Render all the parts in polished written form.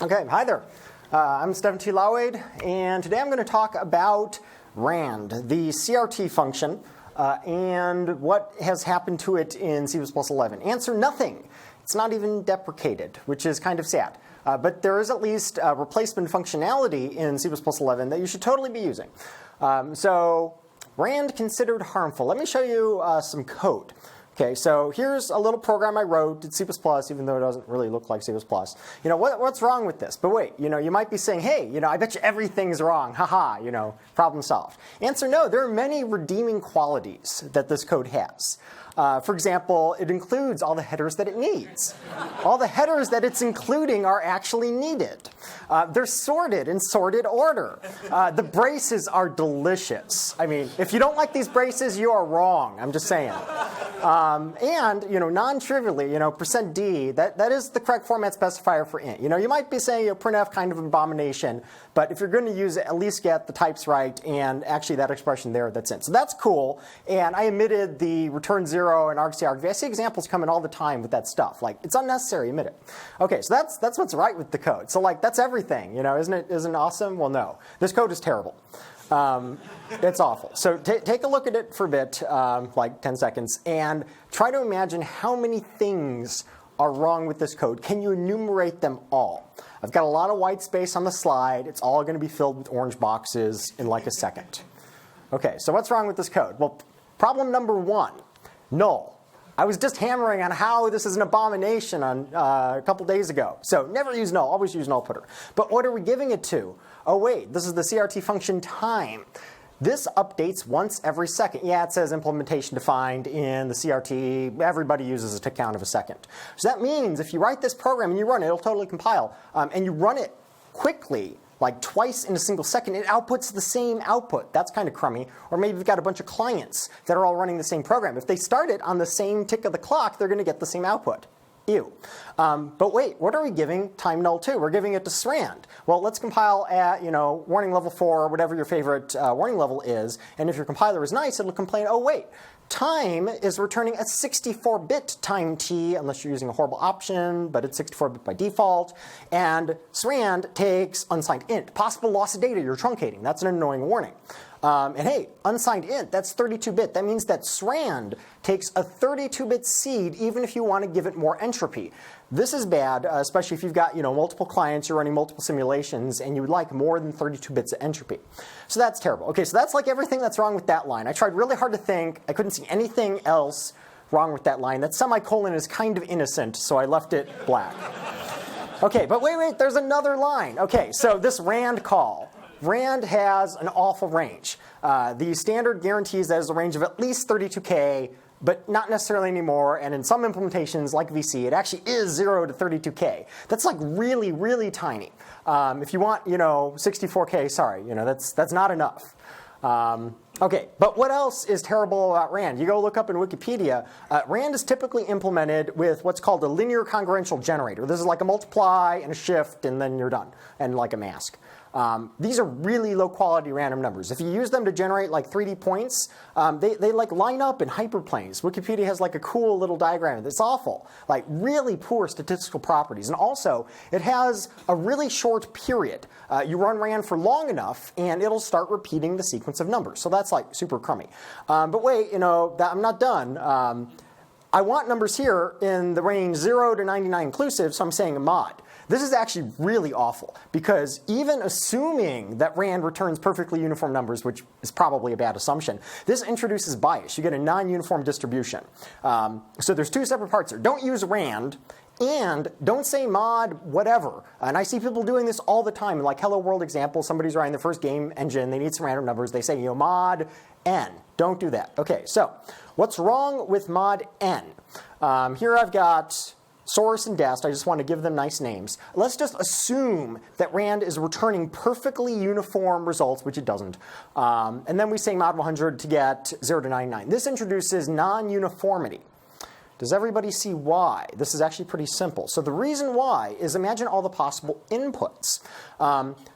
Okay, hi there. I'm Stephen T. Lawade, and today I'm going to talk about RAND, the CRT function, and what has happened to it in C++ 11. Answer: nothing. It's not even deprecated, which is kind of sad. But there is at least replacement functionality in C++ 11 that you should totally be using. So RAND considered harmful. Let me show you some code. Okay, so here's a little program I wrote in C++, even though it doesn't really look like C++. What's wrong with this? But wait, you might be saying, hey, I bet you everything's wrong. Haha, problem solved. Answer: no, there are many redeeming qualities that this code has. For example, it includes all the headers that it needs. All the headers that it's including are actually needed. They're sorted in sorted order. The braces are delicious. I mean, if you don't like these braces, you are wrong. I'm just saying. And non-trivially, %d, that is the correct format specifier for int. You might be saying printf kind of an abomination, but if you're going to use it, at least get the types right and actually that expression there that's in. So that's cool. And I omitted the return 0 and argc argv. I see examples coming all the time with that stuff. Like, it's unnecessary, omit it. Okay, so that's what's right with the code. So that's everything. Isn't it awesome? Well, no. This code is terrible. It's awful. So take a look at it for a bit, like 10 seconds, and try to imagine how many things are wrong with this code. Can you enumerate them all? I've got a lot of white space on the slide. It's all going to be filled with orange boxes in like a second. Okay, so what's wrong with this code? Well, problem number 1, null. I was just hammering on how this is an abomination a couple days ago. So never use null, always use null putter. But what are we giving it to? Oh wait, this is the CRT function time. This updates once every second. Yeah, it says implementation defined in the CRT. Everybody uses a tick count of a second. So that means if you write this program and you run it, it'll totally compile. And you run it quickly, like twice in a single second, it outputs the same output. That's kind of crummy. Or maybe you've got a bunch of clients that are all running the same program. If they start it on the same tick of the clock, they're going to get the same output. Ew. But wait, what are we giving time null to? We're giving it to SRAND. Well, let's compile at warning level 4, whatever your favorite warning level is. And if your compiler is nice, it'll complain, oh wait, time is returning a 64-bit time t, unless you're using a horrible option, but it's 64-bit by default. And SRAND takes unsigned int. Possible loss of data, you're truncating. That's an annoying warning. And hey, unsigned int, that's 32-bit. That means that SRAND takes a 32-bit seed even if you want to give it more entropy. This is bad, especially if you've got multiple clients, you're running multiple simulations, and you would like more than 32 bits of entropy. So that's terrible. Okay, so that's like everything that's wrong with that line. I tried really hard to think. I couldn't see anything else wrong with that line. That semicolon is kind of innocent, so I left it black. Okay, but wait, there's another line. Okay, so this RAND call. RAND has an awful range. The standard guarantees that it's a range of at least 32K, but not necessarily anymore. And in some implementations, like VC, it actually is 0 to 32K. That's like really, really tiny. If you want, 64K, sorry, that's not enough. Okay, but what else is terrible about RAND? You go look up in Wikipedia. RAND is typically implemented with what's called a linear congruential generator. This is like a multiply and a shift, and then you're done, and like a mask. These are really low-quality random numbers. If you use them to generate like 3D points, they like line up in hyperplanes. Wikipedia has like a cool little diagram. It's awful, like really poor statistical properties. And also, it has a really short period. You run RAND for long enough, and it'll start repeating the sequence of numbers. So that's like super crummy. But wait, I'm not done. I want numbers here in the range 0 to 99 inclusive, so I'm saying a mod. This is actually really awful, because even assuming that RAND returns perfectly uniform numbers, which is probably a bad assumption, this introduces bias. You get a non-uniform distribution. So there's two separate parts here. Don't use RAND, and don't say mod whatever. And I see people doing this all the time. Like Hello World example, somebody's writing their first game engine. They need some random numbers. They say, mod n. Don't do that. Okay, so what's wrong with mod n? Here I've got source and dest. I just want to give them nice names. Let's just assume that RAND is returning perfectly uniform results, which it doesn't. And then we say mod 100 to get 0 to 99. This introduces non-uniformity. Does everybody see why? This is actually pretty simple. So the reason why is imagine all the possible inputs.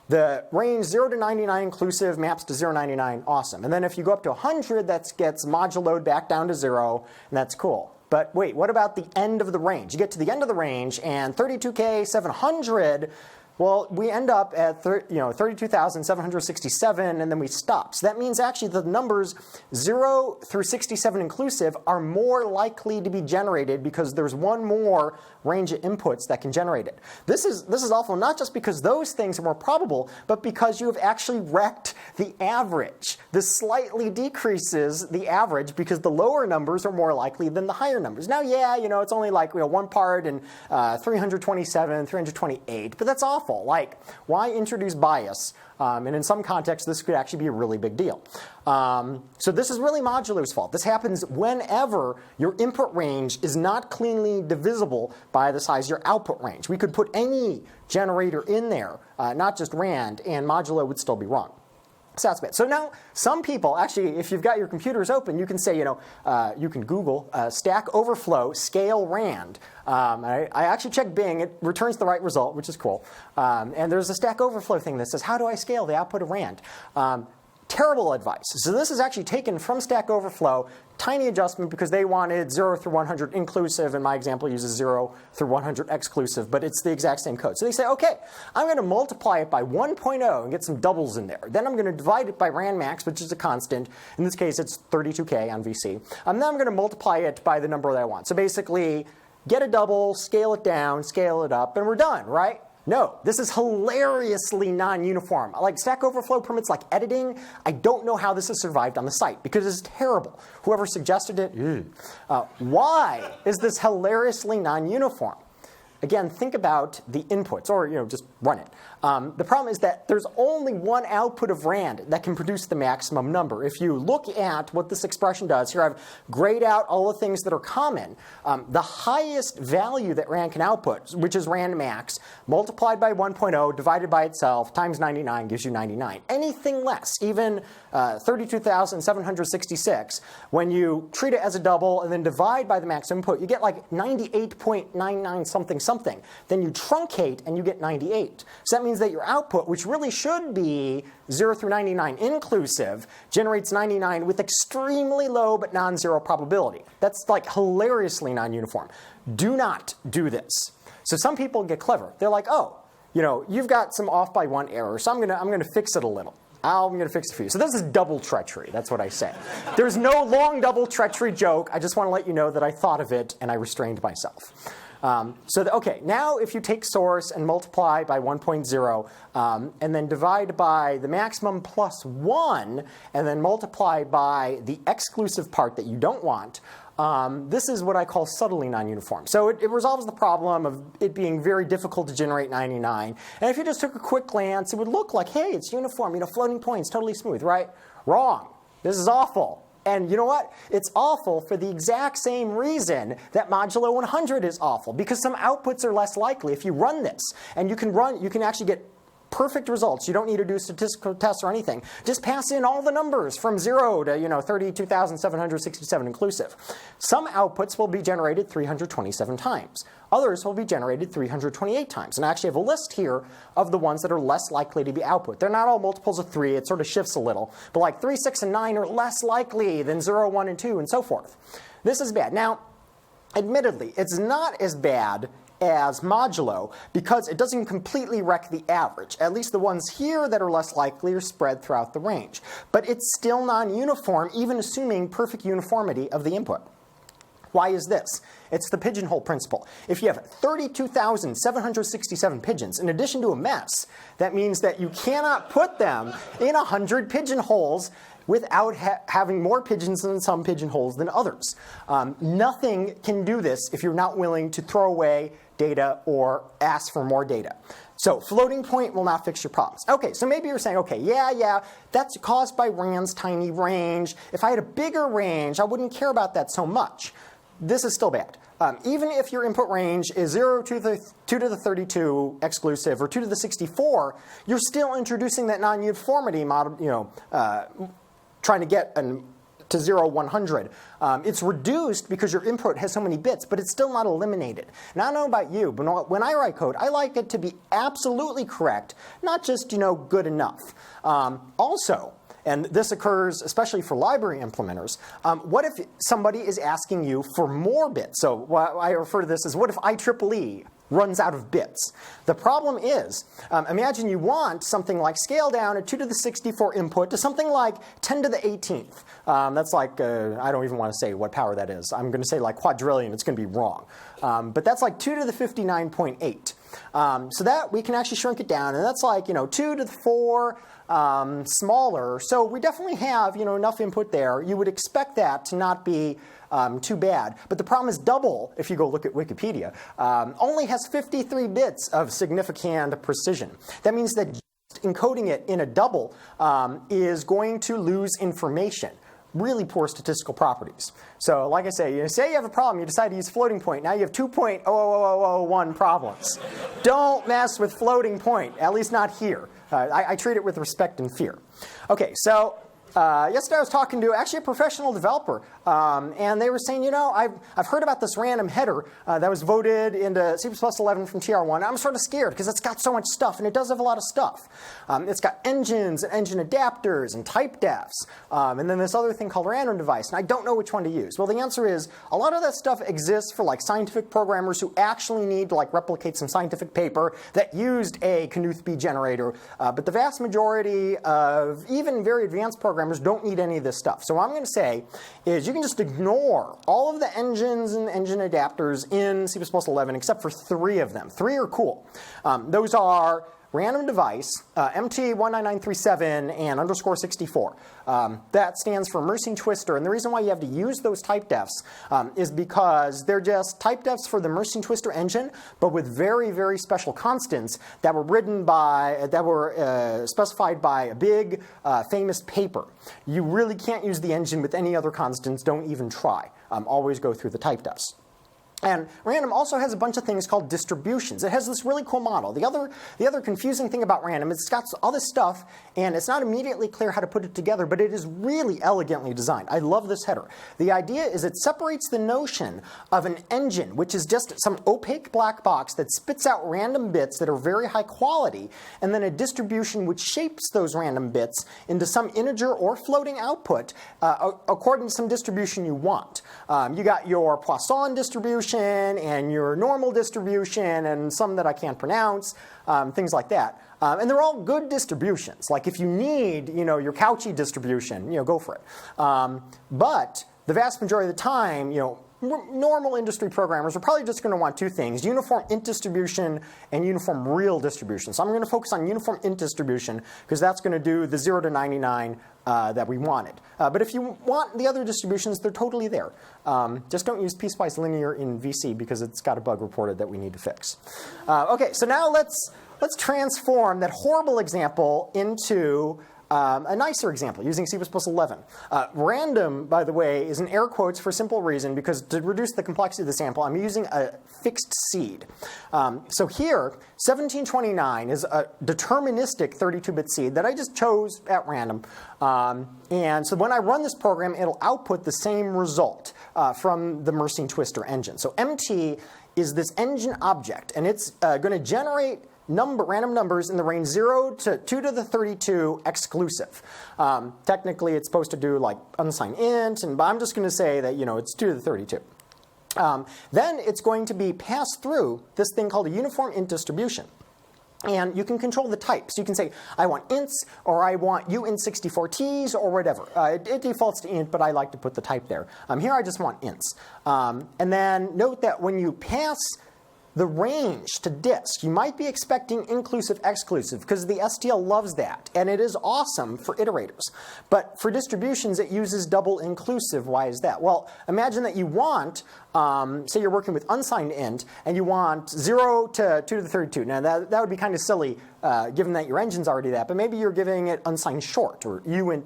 The range 0 to 99 inclusive maps to 0 to 99. Awesome. And then if you go up to 100, that gets moduloed back down to 0, and that's cool. But wait, what about the end of the range? You get to the end of the range, and 32K 700, Well, we end up at 32,767, and then we stop. So that means actually the numbers 0 through 67 inclusive are more likely to be generated because there's one more range of inputs that can generate it. This is awful, not just because those things are more probable, but because you have actually wrecked the average. This slightly decreases the average because the lower numbers are more likely than the higher numbers. Now, yeah, it's only like one part in 327, 328, but that's awful. Like, why introduce bias? And in some contexts, this could actually be a really big deal. So this is really modulo's fault. This happens whenever your input range is not cleanly divisible by the size of your output range. We could put any generator in there, not just rand, and modulo would still be wrong. So that's bad. So now some people, actually, if you've got your computers open, you can say, you can Google Stack Overflow scale rand. I actually checked Bing. It returns the right result, which is cool. And there's a Stack Overflow thing that says, how do I scale the output of rand? Terrible advice. So this is actually taken from Stack Overflow, tiny adjustment because they wanted 0 through 100 inclusive, and my example uses 0 through 100 exclusive, but it's the exact same code. So they say, okay, I'm going to multiply it by 1.0 and get some doubles in there. Then I'm going to divide it by rand max, which is a constant. In this case, it's 32K on VC. And then I'm going to multiply it by the number that I want. So basically, get a double, scale it down, scale it up, and we're done, right? No, this is hilariously non-uniform. Like Stack Overflow permits like editing. I don't know how this has survived on the site because it's terrible. Whoever suggested it, why is this hilariously non-uniform? Again, think about the inputs, or just run it. The problem is that there's only one output of rand that can produce the maximum number. If you look at what this expression does, here I've grayed out all the things that are common. The highest value that rand can output, which is rand max, multiplied by 1.0, divided by itself, times 99 gives you 99. Anything less, even 32,766, when you treat it as a double and then divide by the max input, you get like 98.99 something something. Then you truncate and you get 98. So that means that your output, which really should be 0 through 99 inclusive, generates 99 with extremely low but non-zero probability. That's like hilariously non-uniform. Do not do this. So some people get clever. They're like, oh, you've got some off by one error, so I'm gonna fix it a little. I'm going to fix it for you. So this is double treachery. That's what I say. There's no long double treachery joke. I just want to let you know that I thought of it and I restrained myself. Okay, now if you take source and multiply by 1.0 and then divide by the maximum plus 1 and then multiply by the exclusive part that you don't want, this is what I call subtly non-uniform. So it resolves the problem of it being very difficult to generate 99. And if you just took a quick glance, it would look like, hey, it's uniform, floating points, totally smooth, right? Wrong. This is awful. And you know what? It's awful for the exact same reason that modulo 100 is awful, because some outputs are less likely. If you run this, and you can actually get perfect results. You don't need to do statistical tests or anything. Just pass in all the numbers from 0 to 32,767 inclusive. Some outputs will be generated 327 times. Others will be generated 328 times. And I actually have a list here of the ones that are less likely to be output. They're not all multiples of 3. It sort of shifts a little. But like 3, 6, and 9 are less likely than 0, 1, and 2, and so forth. This is bad. Now, admittedly, it's not as bad as modulo because it doesn't completely wreck the average. At least the ones here that are less likely are spread throughout the range. But it's still non-uniform, even assuming perfect uniformity of the input. Why is this? It's the pigeonhole principle. If you have 32,767 pigeons in addition to a mess, that means that you cannot put them in 100 pigeonholes without having more pigeons in some pigeonholes than others. Nothing can do this if you're not willing to throw away data or ask for more data. So floating point will not fix your problems. Okay, so maybe you're saying, okay, yeah, that's caused by rand's tiny range. If I had a bigger range, I wouldn't care about that so much. This is still bad. Even if your input range is 0 to the 2 to the 32 exclusive or 2 to the 64, you're still introducing that non-uniformity model, trying to get to 0, 100. It's reduced because your input has so many bits, but it's still not eliminated. And I don't know about you, but when I write code, I like it to be absolutely correct, not just good enough. Also, and this occurs especially for library implementers, what if somebody is asking you for more bits? So I refer to this as what if IEEE runs out of bits. The problem is, imagine you want something like scale down a 2 to the 64 input to something like 10 to the 18th. That's like, I don't even want to say what power that is. I'm going to say like quadrillion. It's going to be wrong. But that's like 2 to the 59.8. So that we can actually shrink it down, and that's like 2 to the 4 smaller. So we definitely have enough input there. You would expect that to not be too bad. But the problem is double, if you go look at Wikipedia, only has 53 bits of significant precision. That means that just encoding it in a double is going to lose information. Really poor statistical properties. So like I say, say you have a problem, you decide to use floating point. Now you have 2.00001 problems. Don't mess with floating point, at least not here. I treat it with respect and fear. Okay, so yesterday I was talking to actually a professional developer, and they were saying, I've heard about this random header that was voted into C++ 11 from TR1. I'm sort of scared because it's got so much stuff, and it does have a lot of stuff. It's got engines and engine adapters and type defs, and then this other thing called random device, and I don't know which one to use. Well, the answer is a lot of that stuff exists for like scientific programmers who actually need to like replicate some scientific paper that used a Knuth-B generator, but the vast majority of even very advanced programmers don't need any of this stuff. So what I'm going to say is you can just ignore all of the engines and engine adapters in C++ 11 except for 3 of them. 3 are cool. Those are random device, MT19937, and _64. That stands for immersing twister. And the reason why you have to use those type defs is because they're just type defs for the immersing twister engine, but with very, very special constants that were specified by a big, famous paper. You really can't use the engine with any other constants. Don't even try. Always go through the type defs. And random also has a bunch of things called distributions. It has this really cool model. The other confusing thing about random is it's got all this stuff, and it's not immediately clear how to put it together, but it is really elegantly designed. I love this header. The idea is it separates the notion of an engine, which is just some opaque black box that spits out random bits that are very high quality, and then a distribution which shapes those random bits into some integer or floating output according to some distribution you want. You got your Poisson distribution, and your normal distribution, and some that I can't pronounce, things like that. And they're all good distributions. Like if you need, your Cauchy distribution, go for it. But the vast majority of the time, normal industry programmers are probably just going to want 2 things: uniform int distribution and uniform real distribution. So I'm going to focus on uniform int distribution because that's going to do the 0 to 99 that we wanted. But if you want the other distributions, they're totally there. Just don't use piecewise linear in VC because it's got a bug reported that we need to fix. Okay, so now let's transform that horrible example into a nicer example using C++ 11. Random, by the way, is in air quotes for a simple reason, because to reduce the complexity of the sample, I'm using a fixed seed. So here, 1729 is a deterministic 32-bit seed that I just chose at random. And so when I run this program, it'll output the same result from the immersing twister engine. So MT is this engine object, and it's going to generate random numbers in the range 0 to 2 to the 32 exclusive. Technically, it's supposed to do like unsigned int, but I'm just going to say that it's 2 to the 32. Then it's going to be passed through this thing called a uniform int distribution. And you can control the types. You can say, I want ints, or I want uint64ts, or whatever. It defaults to int, but I like to put the type there. Here I just want ints. And then note that when you pass the range to disk, you might be expecting inclusive exclusive because the STL loves that, and it is awesome for iterators. But for distributions, it uses double inclusive. Why is that? Well, imagine that you want, say you're working with unsigned int, and you want 0 to 2 to the 32. Now that would be kind of silly given that your engine's already that, but maybe you're giving it unsigned short, or uint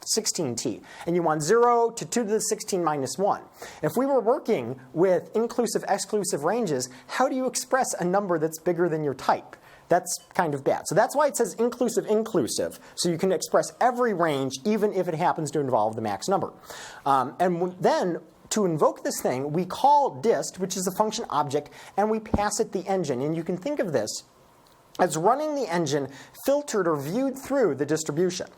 16t, and you want 0 to 2 to the 16 minus 1. If we were working with inclusive exclusive ranges, how do you express a number that's bigger than your type? That's kind of bad. So that's why it says inclusive inclusive, so you can express every range even if it happens to involve the max number. And then to invoke this thing, we call dist, which is a function object, and we pass it the engine. And you can think of this as running the engine filtered or viewed through the distribution.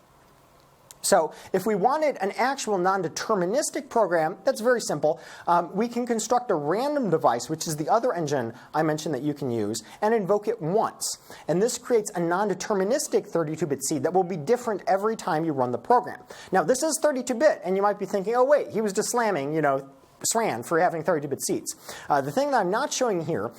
So if we wanted an actual non-deterministic program, that's very simple. We can construct a random device, which is the other engine I mentioned that you can use, and invoke it once. And this creates a non-deterministic 32-bit seed that will be different every time you run the program. Now, this is 32-bit, and you might be thinking, oh, wait, he was just slamming, SRAN for having 32-bit seeds. The thing that I'm not showing here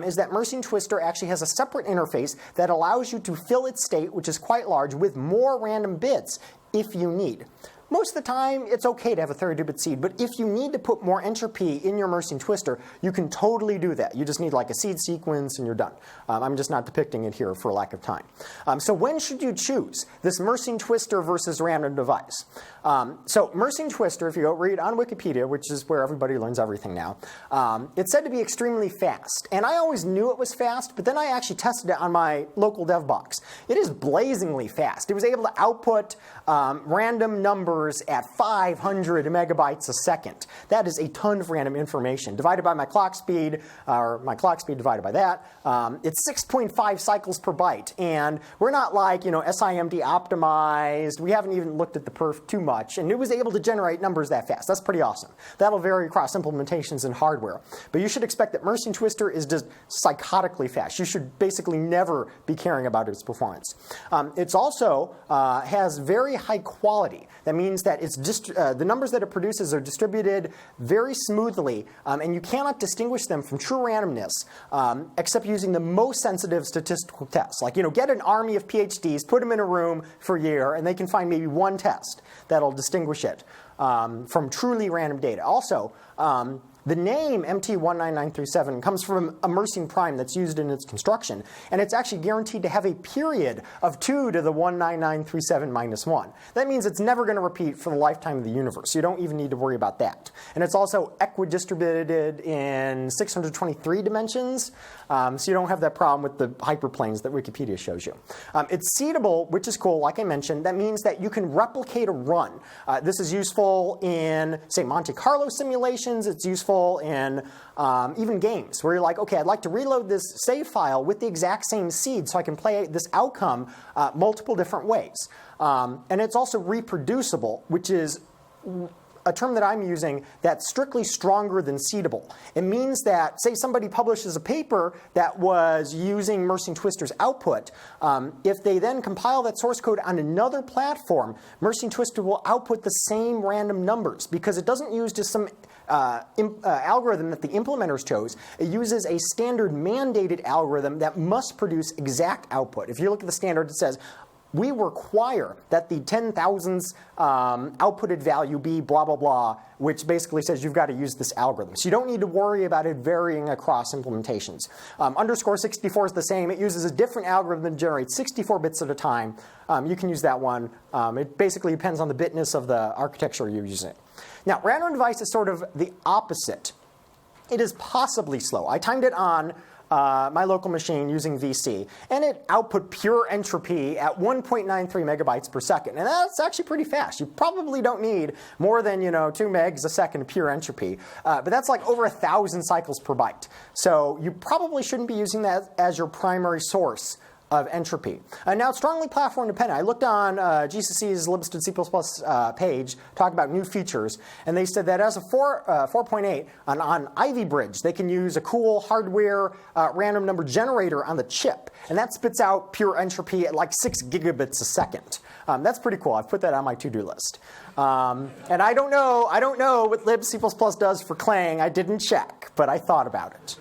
is that Mercy Twister actually has a separate interface that allows you to fill its state, which is quite large, with more random bits if you need. Most of the time, it's okay to have a 32-bit seed, but if you need to put more entropy in your Mercy Twister, you can totally do that. You just need like a seed sequence and you're done. I'm just not depicting it here for lack of time. So when should you choose this Mercy Twister versus random device? So Mercy Twister, if you go read on Wikipedia, which is where everybody learns everything now, it's said to be extremely fast. And I always knew it was fast, but then I actually tested it on my local dev box. It is blazingly fast. It was able to output random numbers at 500 megabytes a second. That is a ton of random information. Divided by my clock speed, or my clock speed divided by that, it's 6.5 cycles per byte. And we're not like, SIMD optimized. We haven't even looked at the perf too much. And it was able to generate numbers that fast. That's pretty awesome. That'll vary across implementations and hardware. But you should expect that Mercy Twister is just psychotically fast. You should basically never be caring about its performance. It's also has very high quality. That means that the numbers that it produces are distributed very smoothly, and you cannot distinguish them from true randomness except using the most sensitive statistical tests. Like, get an army of PhDs, put them in a room for a year, and they can find maybe one test that'll distinguish it from truly random data. Also, the name MT19937 comes from a Mercy prime that's used in its construction, and it's actually guaranteed to have a period of 2 to the 19937 minus 1. That means it's never going to repeat for the lifetime of the universe. You don't even need to worry about that. And it's also equidistributed in 623 dimensions, so you don't have that problem with the hyperplanes that Wikipedia shows you. It's seedable, which is cool, like I mentioned. That means that you can replicate a run. This is useful in, say, Monte Carlo simulations. It's useful in even games where you're like, okay, I'd like to reload this save file with the exact same seed so I can play this outcome multiple different ways. And it's also reproducible, which is a term that I'm using that's strictly stronger than seedable. It means that, say somebody publishes a paper that was using Mercy Twister's output, if they then compile that source code on another platform, Mercy Twister will output the same random numbers because it doesn't use just some algorithm that the implementers chose. It uses a standard mandated algorithm that must produce exact output. If you look at the standard, it says, we require that the 10,000th outputted value be blah, blah, blah, which basically says you've got to use this algorithm. So you don't need to worry about it varying across implementations. Underscore 64 is the same. It uses a different algorithm that generates 64 bits at a time. You can use that one. It basically depends on the bitness of the architecture you're using. Now, random device is sort of the opposite. It is possibly slow. I timed it on my local machine using VC, and it output pure entropy at 1.93 megabytes per second. And that's actually pretty fast. You probably don't need more than 2 megs a second of pure entropy. But that's like over 1,000 cycles per byte. So you probably shouldn't be using that as your primary source of entropy. Now, it's strongly platform dependent. I looked on GCC's libstud C++ page, talk about new features, and they said that as of 4.8 on Ivy Bridge, they can use a cool hardware random number generator on the chip, and that spits out pure entropy at like 6 gigabits a second. That's pretty cool. I've put that on my to-do list. And I don't know what lib C++ does for Clang. I didn't check, but I thought about it.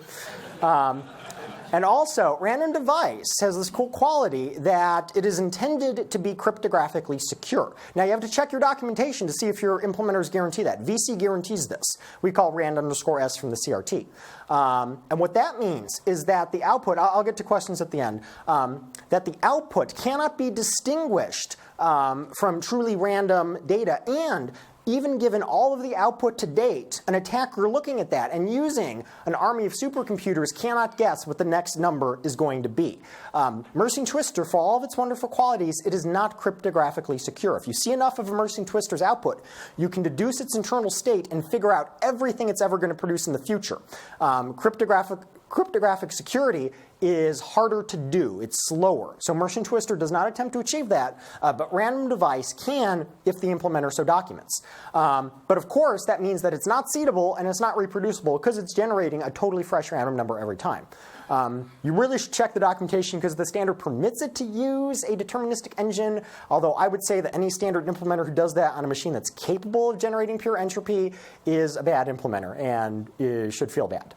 And also, random device has this cool quality that it is intended to be cryptographically secure. Now, you have to check your documentation to see if your implementers guarantee that. VC guarantees this. We call rand_s from the CRT. And what that means is that the output, I'll get to questions at the end, that the output cannot be distinguished from truly random data, and even given all of the output to date, an attacker looking at that and using an army of supercomputers cannot guess what the next number is going to be. Mercy Twister, for all of its wonderful qualities, it is not cryptographically secure. If you see enough of a Mercy Twister's output, you can deduce its internal state and figure out everything it's ever going to produce in the future. cryptographic security is harder to do. It's slower. So Merge and Twister does not attempt to achieve that, but random device can if the implementer so documents. But of course, that means that it's not seedable and it's not reproducible because it's generating a totally fresh random number every time. You really should check the documentation because the standard permits it to use a deterministic engine, although I would say that any standard implementer who does that on a machine that's capable of generating pure entropy is a bad implementer and should feel bad.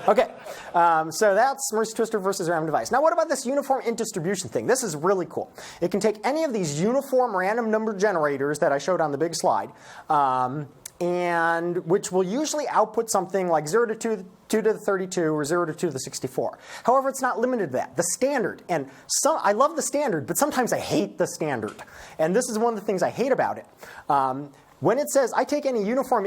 Okay, so that's Merge Twister versus random device. Now what about this uniform int distribution thing? This is really cool. It can take any of these uniform random number generators that I showed on the big slide, and which will usually output something like 0 to 2 to the 32 or 0 to 2 to the 64. However, it's not limited to that. The standard, and I love the standard, but sometimes I hate the standard. And this is one of the things I hate about it. When it says, I take any uniform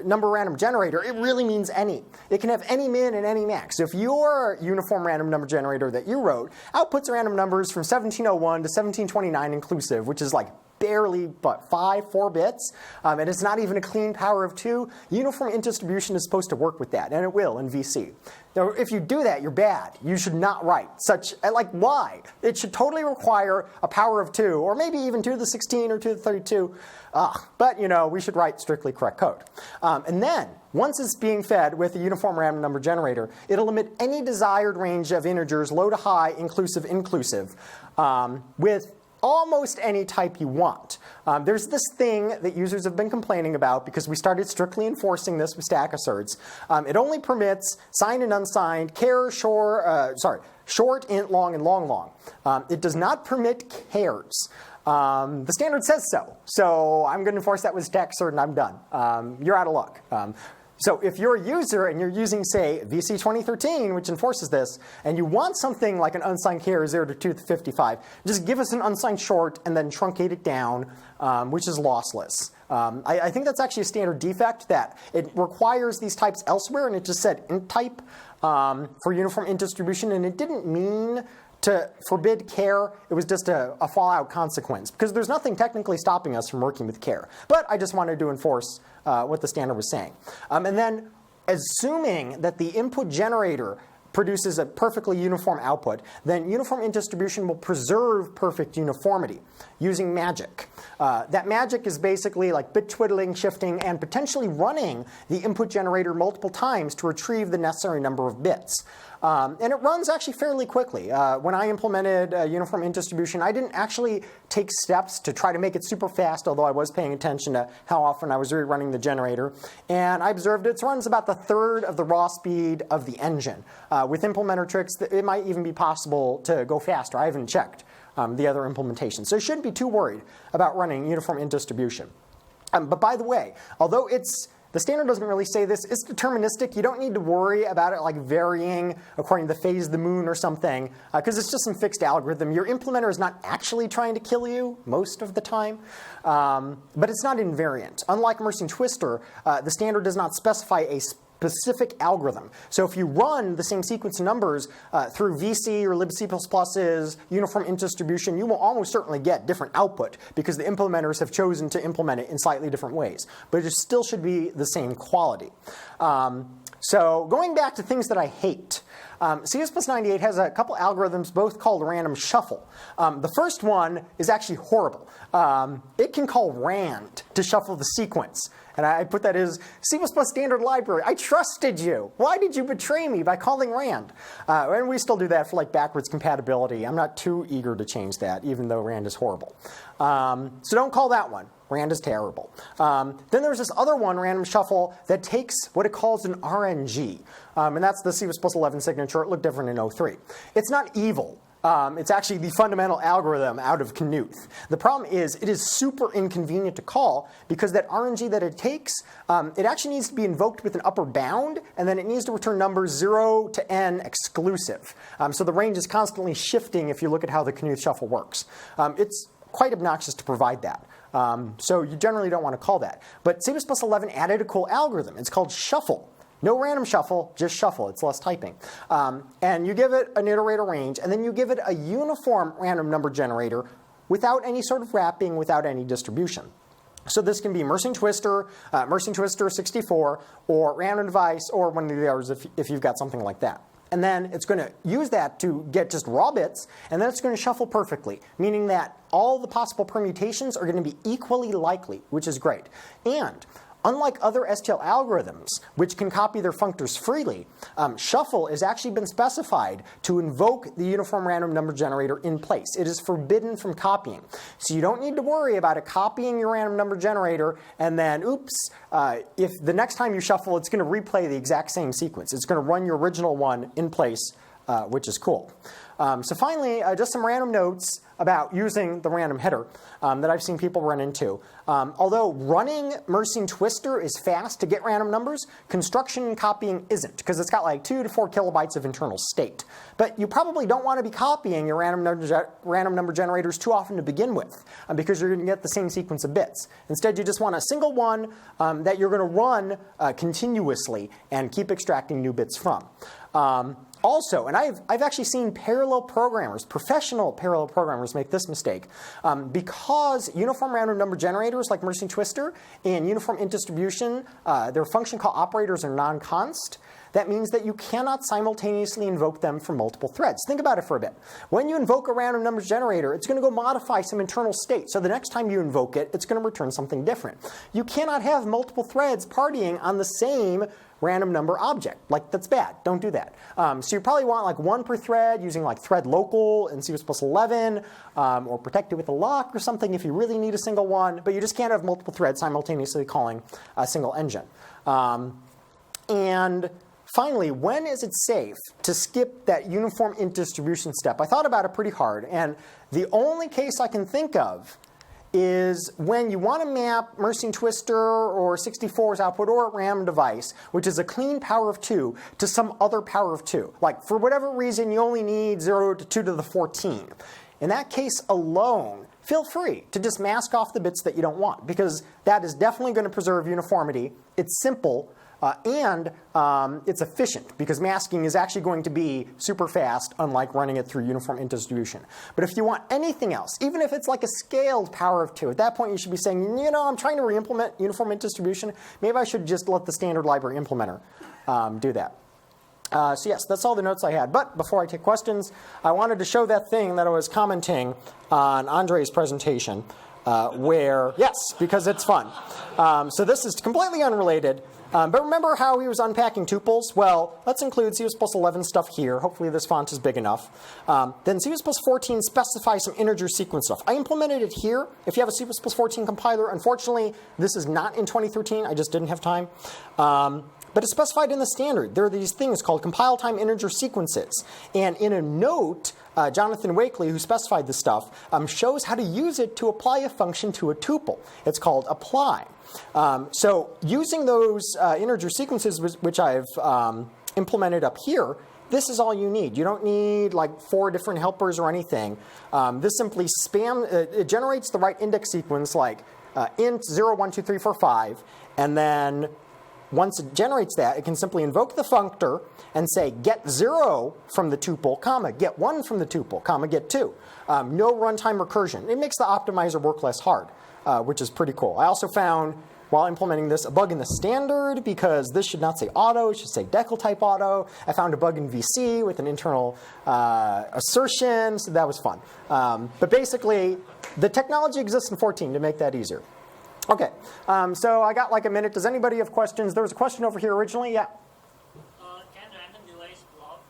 number random generator, it really means any. It can have any min and any max. So if your uniform random number generator that you wrote outputs random numbers from 1701 to 1729 inclusive, which is like barely, but 4 bits, and it's not even a clean power of 2, uniform int distribution is supposed to work with that, and it will in VC. Now, if you do that, you're bad. You should not write such, why? It should totally require a power of 2, or maybe even 2 to the 16 or 2 to the 32. But, we should write strictly correct code. And then, once it's being fed with a uniform random number generator, it'll emit any desired range of integers, low to high, inclusive, with almost any type you want. There's this thing that users have been complaining about because we started strictly enforcing this with stack asserts. It only permits signed and unsigned, char, short, int, long, and long. It does not permit chars. The standard says so. So I'm going to enforce that with stack assert and I'm done. You're out of luck. So if you're a user and you're using, say, VC 2013, which enforces this, and you want something like an unsigned char 0 to 2 to the 55, just give us an unsigned short and then truncate it down, which is lossless. I think that's actually a standard defect, that it requires these types elsewhere, and it just said int type for uniform int distribution, and it didn't mean to forbid char. It was just a fallout consequence, because there's nothing technically stopping us from working with char. But I just wanted to enforce what the standard was saying. And then, assuming that the input generator produces a perfectly uniform output, then uniform int distribution will preserve perfect uniformity using magic. That magic is basically like bit twiddling, shifting, and potentially running the input generator multiple times to retrieve the necessary number of bits. And it runs actually fairly quickly. When I implemented uniform int distribution, I didn't actually take steps to try to make it super fast, although I was paying attention to how often I was rerunning the generator. And I observed it runs about the third of the raw speed of the engine. With implementer tricks, it might even be possible to go faster. I haven't checked the other implementations. So you shouldn't be too worried about running uniform int distribution. But by the way, although the standard doesn't really say this, it's deterministic. You don't need to worry about it like varying according to the phase of the moon or something, because it's just some fixed algorithm. Your implementer is not actually trying to kill you most of the time, but it's not invariant. Unlike Merge and Twister, the standard does not specify a specific algorithm. So if you run the same sequence of numbers through VC or libc++'s uniform int distribution, you will almost certainly get different output because the implementers have chosen to implement it in slightly different ways. But it still should be the same quality. So going back to things that I hate, CS+98 has a couple algorithms, both called random shuffle. The first one is actually horrible. It can call rand to shuffle the sequence. And I put that as C++ standard library. I trusted you. Why did you betray me by calling rand? And we still do that for like backwards compatibility. I'm not too eager to change that, even though rand is horrible. So don't call that one. Rand is terrible. Then there's this other one, random shuffle, that takes what it calls an RNG. And that's the C++11 signature. It looked different in 03. It's not evil. It's actually the fundamental algorithm out of Knuth. The problem is it is super inconvenient to call because that RNG that it takes, it actually needs to be invoked with an upper bound, and then it needs to return numbers 0 to n exclusive. So the range is constantly shifting if you look at how the Knuth shuffle works. It's quite obnoxious to provide that. So you generally don't want to call that. But C++11 added a cool algorithm. It's called shuffle. No random shuffle, just shuffle. It's less typing. And you give it an iterator range, and then you give it a uniform random number generator without any sort of wrapping, without any distribution. So this can be Mercing Twister 64, or random device, or one of the others if you've got something like that. And then it's going to use that to get just raw bits, and then it's going to shuffle perfectly, meaning that all the possible permutations are going to be equally likely, which is great. And unlike other STL algorithms, which can copy their functors freely, shuffle has actually been specified to invoke the uniform random number generator in place. It is forbidden from copying. So you don't need to worry about it copying your random number generator and then, oops, if the next time you shuffle, it's going to replay the exact same sequence. It's going to run your original one in place, which is cool. So finally, just some random notes about using the random header that I've seen people run into. Although running Mercing Twister is fast to get random numbers, construction and copying isn't, because it's got like 2 to 4 kilobytes of internal state. But you probably don't want to be copying your random number generators too often to begin with, because you're going to get the same sequence of bits. Instead, you just want a single one that you're going to run continuously and keep extracting new bits from. Also, and I've actually seen parallel programmers, professional parallel programmers, make this mistake. Because uniform random number generators like Mercing Twister and uniform int distribution, their function call operators are non-const. That means that you cannot simultaneously invoke them from multiple threads. Think about it for a bit. When you invoke a random numbers generator, it's going to go modify some internal state. So the next time you invoke it, it's going to return something different. You cannot have multiple threads partying on the same random number object. Like, that's bad. Don't do that. So you probably want like one per thread using like thread local in C++11, or protect it with a lock or something if you really need a single one. But you just can't have multiple threads simultaneously calling a single engine. And finally, when is it safe to skip that uniform int distribution step? I thought about it pretty hard, and the only case I can think of is when you want to map Mercing Twister or 64's output or a random device, which is a clean power of 2, to some other power of 2. Like, for whatever reason, you only need 0 to 2 to the 14. In that case alone, feel free to just mask off the bits that you don't want, because that is definitely going to preserve uniformity. It's simple. And it's efficient, because masking is actually going to be super fast, unlike running it through uniform int distribution. But if you want anything else, even if it's like a scaled power of 2, at that point you should be saying, you know, I'm trying to re-implement uniform int distribution. Maybe I should just let the standard library implementer do that. So yes, that's all the notes I had. But before I take questions, I wanted to show that thing that I was commenting on Andre's presentation, where, yes, because it's fun. So this is completely unrelated. But remember how he was unpacking tuples? Well, let's include C++11 stuff here. Hopefully this font is big enough. Then C++14 specifies some integer sequence stuff. I implemented it here. If you have a C++14 compiler, unfortunately, this is not in 2013. I just didn't have time. But it's specified in the standard. There are these things called compile time integer sequences. And in a note, Jonathan Wakely, who specified this stuff, shows how to use it to apply a function to a tuple. It's called apply. So using those integer sequences, which I've implemented up here, this is all you need. You don't need like 4 different helpers or anything. This simply it generates the right index sequence, like int 0, 1, 2, 3, 4, 5, and then once it generates that, it can simply invoke the functor and say get 0 from the tuple, comma, get 1 from the tuple, comma, get 2. No runtime recursion. It makes the optimizer work less hard, which is pretty cool. I also found, while implementing this, a bug in the standard, because this should not say auto, it should say decal type auto. I found a bug in VC with an internal assertion, so that was fun. But basically, the technology exists in 14 to make that easier. Okay, so I got like a minute. Does anybody have questions? There was a question over here originally. Yeah? Can random device block?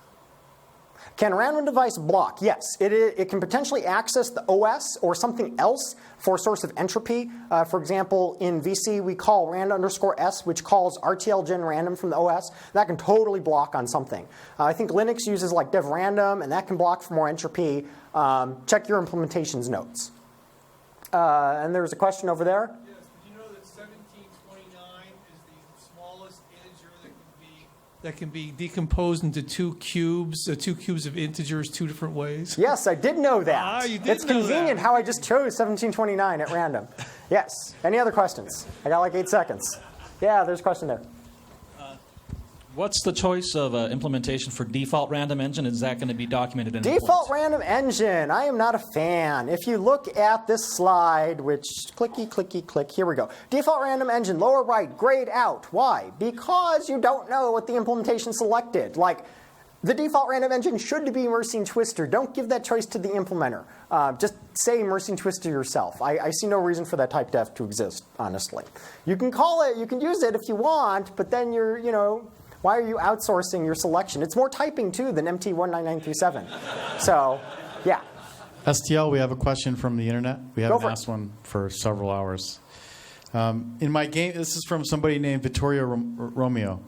Can random device block? Yes. It can potentially access the OS or something else for a source of entropy. For example, in VC, we call rand_s, which calls RTL gen random from the OS. That can totally block on something. I think Linux uses like dev random, and that can block for more entropy. Check your implementations notes. And there was a question over there. That can be decomposed into 2 cubes of integers 2 different ways? Yes, I did know that. You did it's know convenient that. how I just chose 1729 at random. Yes. Any other questions? I got like 8 seconds. Yeah, there's a question there. What's the choice of implementation for default random engine? Is that going to be documented in Default random engine, I am not a fan. If you look at this slide, which clicky, clicky, click, here we go. Default random engine, lower right, grayed out. Why? Because you don't know what the implementation selected. Like, the default random engine should be immersing twister. Don't give that choice to the implementer. Just say immersing twister yourself. I see no reason for that type def to exist, honestly. You can call it, you can use it if you want, but then you're, why are you outsourcing your selection? It's more typing, too, than MT19937. So, yeah. STL, we have a question from the internet. We haven't Go for it. asked one for several hours. In my game, this is from somebody named Vittorio Romeo.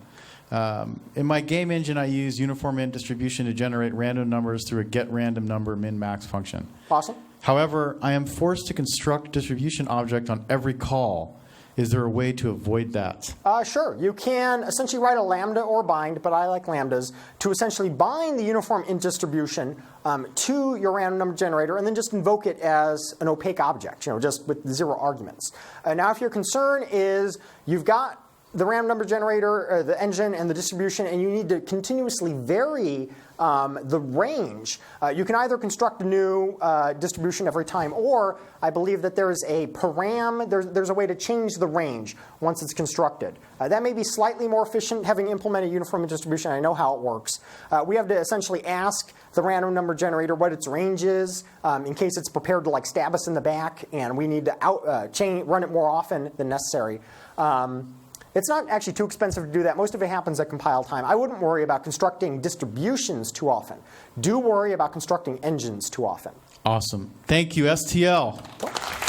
In my game engine, I use uniform int distribution to generate random numbers through a getRandomNumber min-max function. Awesome. However, I am forced to construct a distribution object on every call. Is there a way to avoid that? Sure. You can essentially write a lambda or bind, but I like lambdas, to essentially bind the uniform int distribution to your random number generator and then just invoke it as an opaque object, just with 0 arguments. Now, if your concern is you've got the random number generator, the engine, and the distribution, and you need to continuously vary the range, you can either construct a new distribution every time, or I believe that there's a param, there's a way to change the range once it's constructed. That may be slightly more efficient, having implemented uniform distribution. I know how it works. We have to essentially ask the random number generator what its range is, in case it's prepared to stab us in the back, and we need to run it more often than necessary. It's not actually too expensive to do that. Most of it happens at compile time. I wouldn't worry about constructing distributions too often. Do worry about constructing engines too often. Awesome. Thank you, STL.